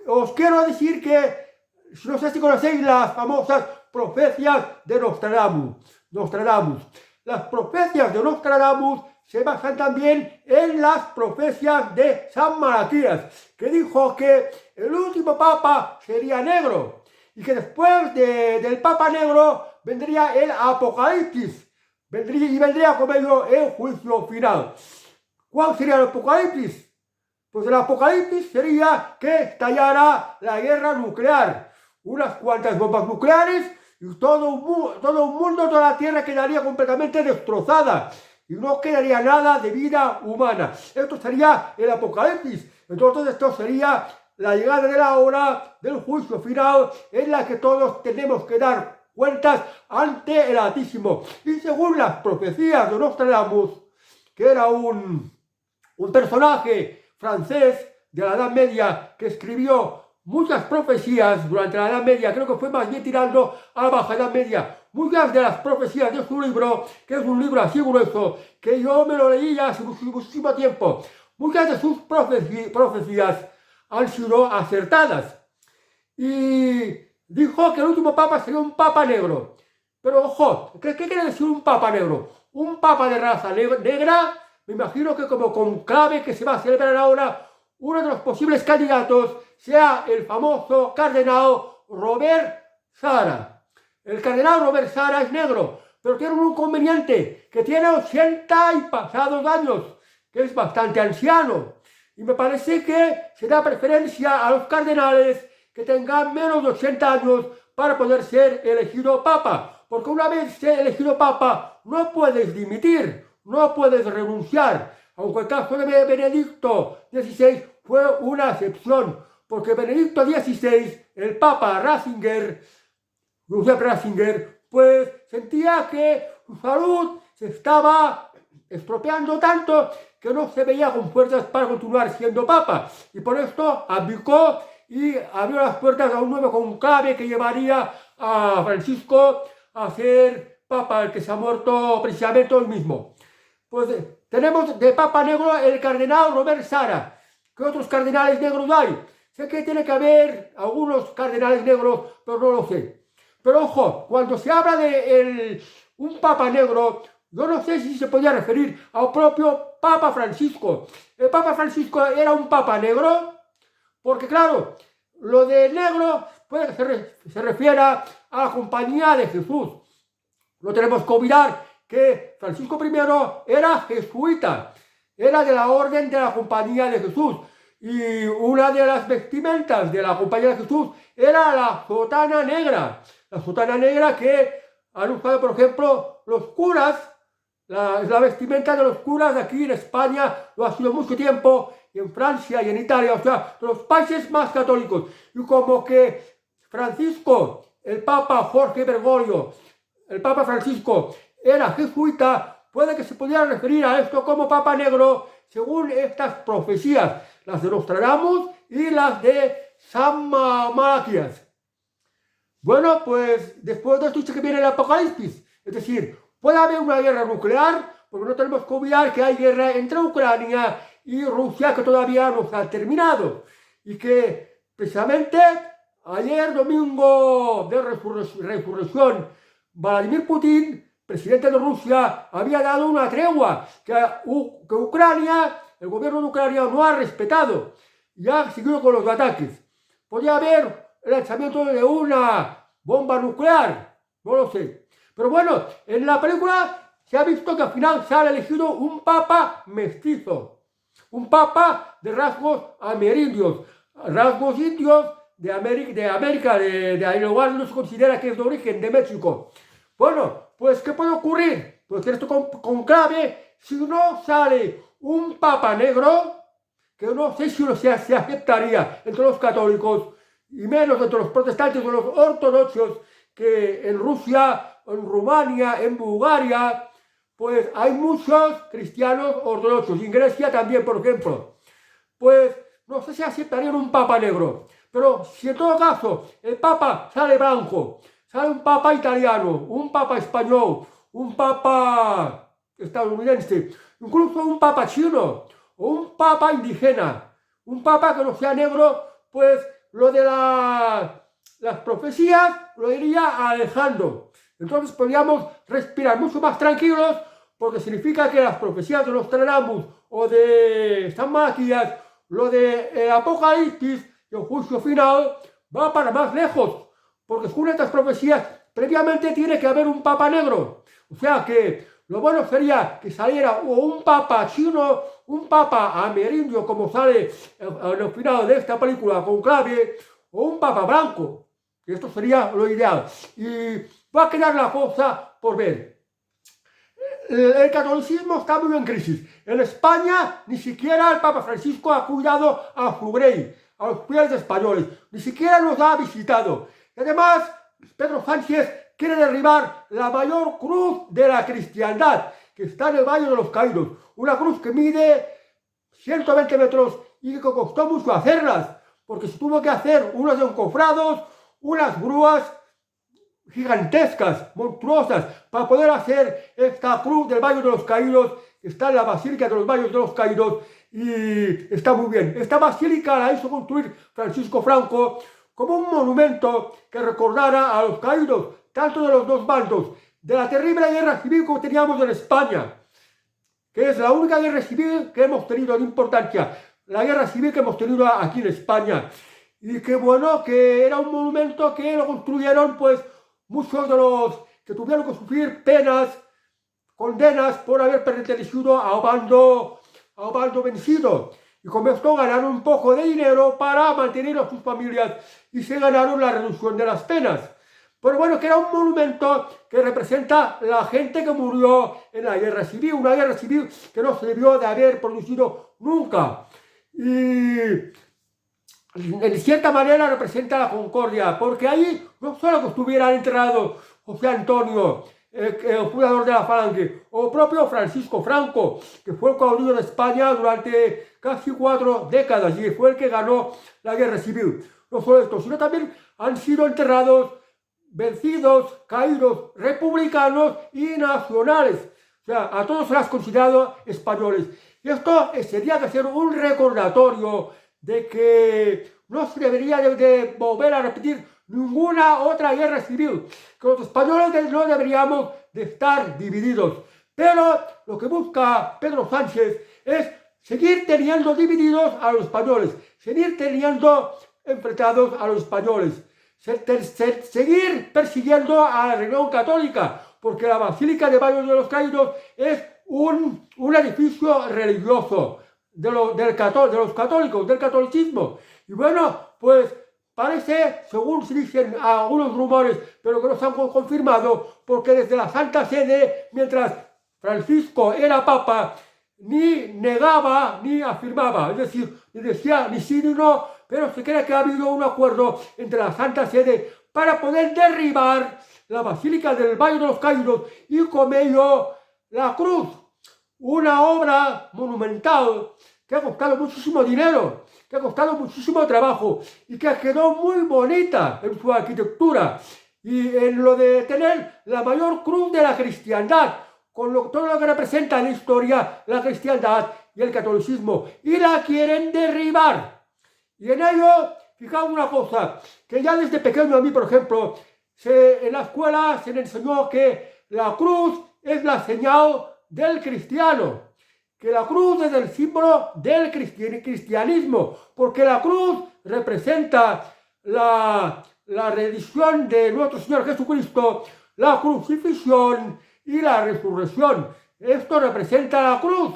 os quiero decir que, no sé si conocéis las famosas profecías de Nostradamus. Las profecías de Nostradamus se basan también en las profecías de San Malaquías, que dijo que el último papa sería negro y que después del papa negro vendría el apocalipsis, vendría con ello el juicio final. ¿Cuál sería el apocalipsis? Pues el apocalipsis sería que estallara la guerra nuclear, unas cuantas bombas nucleares y todo un mundo, toda la Tierra quedaría completamente destrozada y no quedaría nada de vida humana. Esto sería el apocalipsis. Entonces esto sería la llegada de la hora del juicio final en la que todos tenemos que dar cuentas ante el Altísimo. Y según las profecías de Nostradamus, que era un personaje francés de la Edad Media que escribió muchas profecías durante la Edad Media, creo que fue más bien tirando a la Baja Edad Media. Muchas de las profecías de su libro, que es un libro así grueso, que yo me lo leí ya hace muchísimo tiempo, muchas de sus profecías han sido acertadas. Y dijo que el último papa sería un papa negro. Pero ojo, ¿qué quiere decir un papa negro? Un papa de raza negra. Me imagino que como conclave que se va a celebrar ahora, uno de los posibles candidatos sea el famoso cardenal Robert Sarah. El cardenal Robert Sarah es negro, pero tiene un inconveniente, que tiene 80 y pasados años, que es bastante anciano. Y me parece que se da preferencia a los cardenales que tengan menos de 80 años para poder ser elegido papa. Porque una vez elegido papa, no puedes dimitir, no puedes renunciar, aunque el caso de Benedicto XVI fue una excepción, porque Benedicto XVI, el Papa Joseph Ratzinger, pues sentía que su salud se estaba estropeando tanto que no se veía con fuerzas para continuar siendo Papa, y por esto abdicó y abrió las puertas a un nuevo conclave que llevaría a Francisco a ser Papa, el que se ha muerto precisamente hoy mismo. Pues tenemos de Papa Negro el cardenal Robert Sarah. ¿Qué otros cardenales negros hay? Sé que tiene que haber algunos cardenales negros, pero no lo sé. Pero ojo, cuando se habla de un Papa negro, yo no sé si se podía referir al propio Papa Francisco. ¿El Papa Francisco era un Papa negro? Porque claro, lo de negro puede que se refiera a la compañía de Jesús. No tenemos que olvidar que Francisco I era jesuita, era de la Orden de la Compañía de Jesús. Y una de las vestimentas de la Compañía de Jesús era la sotana negra. La sotana negra que han usado, por ejemplo, los curas. Es la vestimenta de los curas aquí en España, lo ha sido mucho tiempo, y en Francia y en Italia, o sea, de los países más católicos. Y como que Francisco, el Papa Jorge Bergoglio, el Papa Francisco era jesuita, puede que se pudiera referir a esto como Papa Negro, según estas profecías, las de Nostradamus y las de San Malaquías. Bueno, pues después de esto dice que viene el Apocalipsis, es decir, puede haber una guerra nuclear, porque no tenemos que olvidar que hay guerra entre Ucrania y Rusia que todavía no se ha terminado. Y que precisamente ayer, domingo de resurrección, Vladimir Putin, presidente de Rusia, había dado una tregua que Ucrania, el gobierno de Ucrania no ha respetado y ha seguido con los ataques. Podría haber el lanzamiento de una bomba nuclear, no lo sé. Pero bueno, en la película se ha visto que al final se ha elegido un papa mestizo, un papa de rasgos amerindios, rasgos indios de América, de ahí lugar no se considera que es de origen de México. Bueno, pues ¿qué puede ocurrir? Pues que esto conclave, si no sale un papa negro, que no sé si se aceptaría entre los católicos, y menos entre los protestantes o los ortodoxos, que en Rusia, en Rumania, en Bulgaria, pues hay muchos cristianos ortodoxos, y en Grecia también, por ejemplo. Pues no sé si aceptarían un papa negro, pero si en todo caso el papa sale blanco, sale un papa italiano, un papa español, un papa estadounidense, incluso un papa chino o un papa indígena, un papa que no sea negro, pues lo de las profecías lo iría alejando. Entonces podríamos respirar mucho más tranquilos, porque significa que las profecías de Nostradamus o de San Malaquías, lo de Apocalipsis y el juicio final, va para más lejos, porque según estas profecías previamente tiene que haber un papa negro. O sea que lo bueno sería que saliera o un papa chino, un papa amerindio, como sale en el final de esta película Conclave, o un papa blanco. Esto sería lo ideal. Y va a quedar la cosa por ver. El catolicismo está muy en crisis. En España ni siquiera el Papa Francisco ha cuidado a su grey, a los fieles españoles. Ni siquiera nos ha visitado. Y además, Pedro Sánchez quiere derribar la mayor cruz de la cristiandad, que está en el Valle de los Caídos. Una cruz que mide 120 metros y que costó mucho hacerlas, porque se tuvo que hacer unos encofrados, unas grúas gigantescas, monstruosas, para poder hacer esta cruz del Valle de los Caídos, que está en la Basílica de los Valles de los Caídos, y está muy bien. Esta basílica la hizo construir Francisco Franco como un monumento que recordara a los caídos, tanto de los dos bandos, de la terrible guerra civil que teníamos en España, que es la única guerra civil que hemos tenido en importancia, la guerra civil que hemos tenido aquí en España. Y que bueno, que era un monumento que lo construyeron pues muchos de los que tuvieron que sufrir penas, condenas por haber pertenecido a bando vencido. Y con esto ganaron un poco de dinero para mantener a sus familias y se ganaron la reducción de las penas. Pero bueno, que era un monumento que representa la gente que murió en la guerra civil, una guerra civil que no se debió de haber producido nunca. Y en cierta manera representa la concordia, porque ahí no solo que estuvieran enterrados José Antonio, el fundador de la Falange, o propio Francisco Franco, que fue el caudillo de España durante casi 4 décadas y fue el que ganó la guerra civil. No solo esto, sino también han sido enterrados vencidos, caídos, republicanos y nacionales. O sea, a todos se los has considerado españoles. Y esto sería de ser un recordatorio de que no se debería de volver a repetir ninguna otra guerra civil, que los españoles no deberíamos de estar divididos. Pero lo que busca Pedro Sánchez es seguir teniendo divididos a los españoles, seguir teniendo enfrentados a los españoles, seguir persiguiendo a la religión católica, porque la Basílica de Baños de los Caídos es un edificio religioso de los católicos, del catolicismo. Y bueno, pues parece, según se dicen algunos rumores, pero que no se han confirmado, porque desde la Santa Sede, mientras Francisco era papa, ni negaba ni afirmaba, es decir, ni decía ni sí ni no, pero se cree que ha habido un acuerdo entre la Santa Sede para poder derribar la Basílica del Valle de los Caídos y con ello la cruz, una obra monumental que ha costado muchísimo dinero, que ha costado muchísimo trabajo y que quedó muy bonita en su arquitectura y en lo de tener la mayor cruz de la cristiandad, con todo lo que representa en la historia la cristiandad y el catolicismo, y la quieren derribar. Y en ello, fijaos una cosa, que ya desde pequeño a mí, por ejemplo, en la escuela se me enseñó que la cruz es la señal del cristiano, que la cruz es el símbolo del cristianismo, porque la cruz representa la redención de nuestro Señor Jesucristo, la crucifixión y la resurrección. Esto representa la cruz,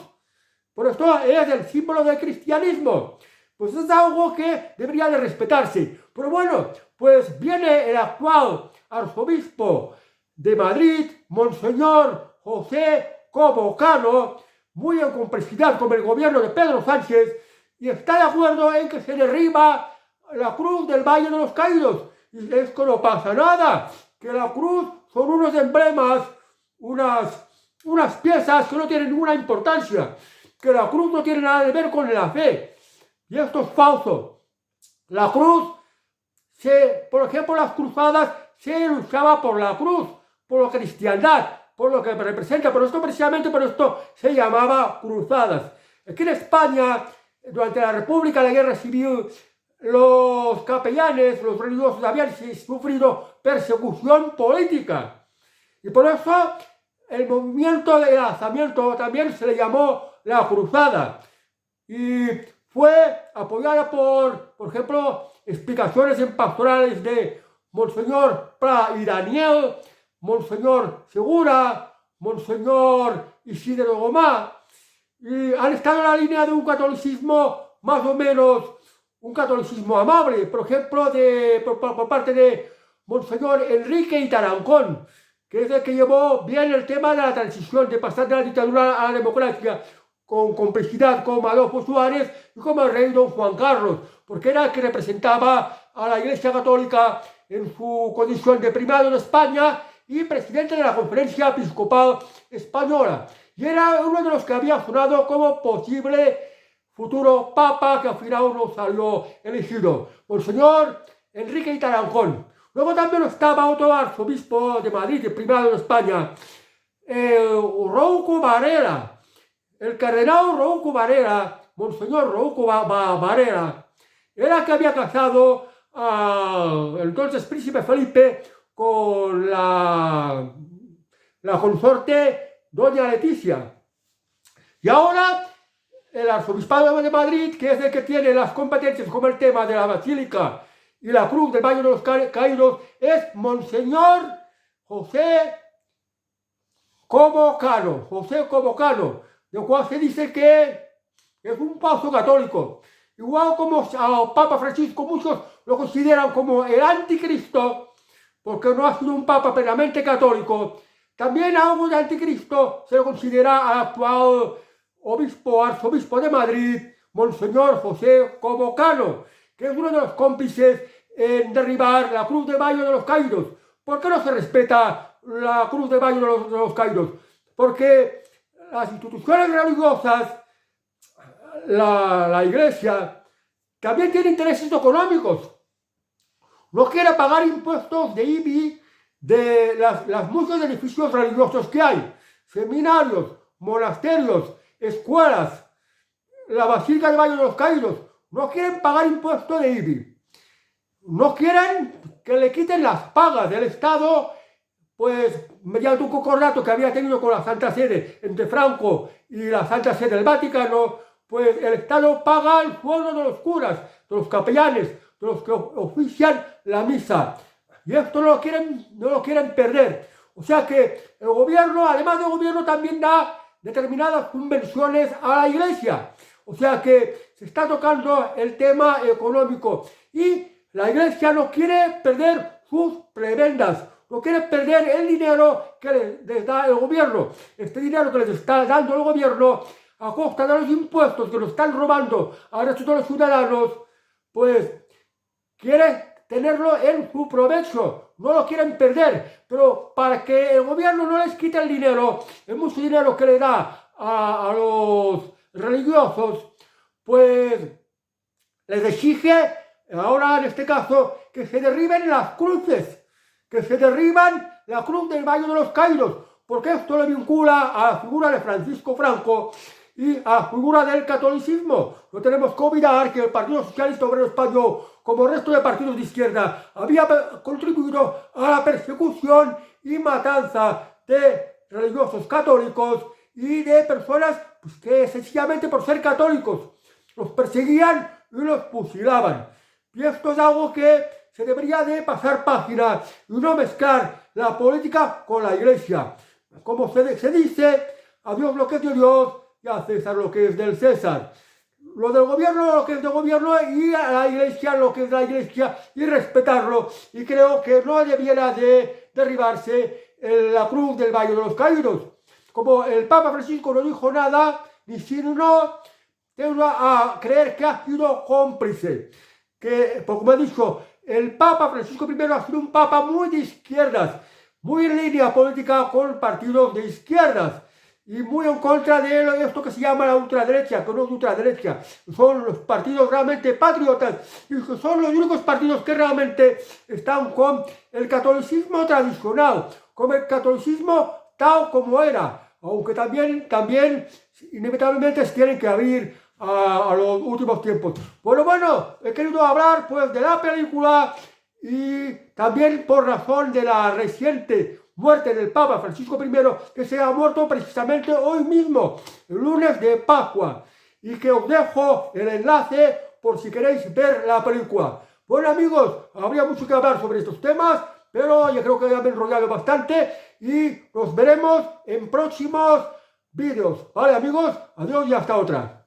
por esto es el símbolo del cristianismo. Pues es algo que debería de respetarse. Pero bueno, pues viene el actual arzobispo de Madrid, Monseñor José Cobo Cano, muy en complicidad con el gobierno de Pedro Sánchez, y está de acuerdo en que se derriba la cruz del Valle de los Caídos. Y es que no pasa nada, que la cruz son unos emblemas, unas piezas que no tienen ninguna importancia, que la cruz no tiene nada que ver con la fe. Y esto es falso. La cruz, por ejemplo, las cruzadas se luchaba por la cruz, por la cristiandad, por lo que representa, pero esto precisamente por esto se llamaba cruzadas. Aquí en España, durante la República, la Guerra Civil, los capellanes, los religiosos habían sufrido persecución política. Y por eso el movimiento de alzamiento también se le llamó la cruzada. Y fue apoyada por ejemplo, explicaciones en pastorales de Monseñor Pla y Daniel, Monseñor Segura, Monseñor Isidro Gomá, y han estado en la línea de un catolicismo más o menos, un catolicismo amable, por ejemplo, por parte de Monseñor Enrique y Tarancón, que es el que llevó bien el tema de la transición, de pasar de la dictadura a la democracia, con complicidad con Adolfo Suárez y con el rey don Juan Carlos, porque era el que representaba a la Iglesia Católica en su condición de primado de España y presidente de la Conferencia Episcopal Española. Y era uno de los que había sonado como posible futuro papa, que al final no salió elegido, Monseñor Enrique y Tarancón. Luego también estaba otro arzobispo de Madrid, el primado de España, Rouco Varela. El cardenal Rouco Varela, Monseñor Rouco Varela, era que había casado al entonces príncipe Felipe con la consorte doña Leticia. Y ahora el arzobispado de Madrid, que es el que tiene las competencias como el tema de la Basílica y la cruz del Valle de los Caídos, es Monseñor José Cobo Cano, de lo cual se dice que es un falso católico. Igual como al Papa Francisco, muchos lo consideran como el anticristo, porque no ha sido un papa plenamente católico. También algo de anticristo se lo considera al actual arzobispo de Madrid, Monseñor José Cobo Cano, que es uno de los cómplices en derribar la cruz del Valle de los Caídos. ¿Por qué no se respeta la cruz del Valle de los Caídos? Porque las instituciones religiosas, la Iglesia, también tiene intereses económicos. No quiere pagar impuestos de IBI de los muchos edificios religiosos que hay, seminarios, monasterios, escuelas, la Basílica del Valle de los Caídos. No quieren pagar impuestos de IBI. No quieren que le quiten las pagas del Estado, pues mediante un concordato que había tenido con la Santa Sede entre Franco y la Santa Sede del Vaticano, pues el Estado paga el sueldo de los curas, de los capellanes, de los que ofician la misa. Y esto no lo quieren perder. O sea que el gobierno, además del gobierno, también da determinadas subvenciones a la iglesia. O sea que se está tocando el tema económico y la iglesia no quiere perder sus prebendas, no quiere perder el dinero que les da el gobierno. Este dinero que les está dando el gobierno a costa de los impuestos que nos están robando a de los ciudadanos, pues quiere tenerlo en su provecho, no lo quieren perder, pero para que el gobierno no les quite el dinero, el mucho dinero que le da a los religiosos, pues les exige, ahora en este caso, que se derriben las cruces, que se derriban la cruz del Valle de los Caídos, porque esto le vincula a la figura de Francisco Franco y a la figura del catolicismo. No tenemos que olvidar que el Partido Socialista Obrero Español, como el resto de partidos de izquierda, había contribuido a la persecución y matanza de religiosos católicos y de personas pues, que sencillamente por ser católicos los perseguían y los fusilaban. Y esto es algo que se debería de pasar página y no mezclar la política con la iglesia. Como se dice, a Dios lo que es de Dios y a César lo que es del César. Lo del gobierno lo que es del gobierno y a la iglesia lo que es de la iglesia y respetarlo. Y creo que no debiera de derribarse la cruz del Valle de los Caídos. Como el Papa Francisco no dijo nada, ni si no, tengo a creer que ha sido cómplice. Que, como he dicho, el Papa Francisco I ha sido un Papa muy de izquierdas, muy en línea política con partidos de izquierdas y muy en contra de esto que se llama la ultraderecha, que no es ultraderecha, son los partidos realmente patriotas y que son los únicos partidos que realmente están con el catolicismo tradicional, con el catolicismo tal como era, aunque también inevitablemente se tienen que abrir a los últimos tiempos. Bueno, he querido hablar pues de la película y también por razón de la reciente muerte del Papa Francisco I, que se ha muerto precisamente hoy mismo, el lunes de Pascua, y que os dejo el enlace por si queréis ver la película. Bueno amigos, habría mucho que hablar sobre estos temas, pero yo creo que ya me he enrollado bastante y nos veremos en próximos vídeos. Vale amigos, adiós y hasta otra.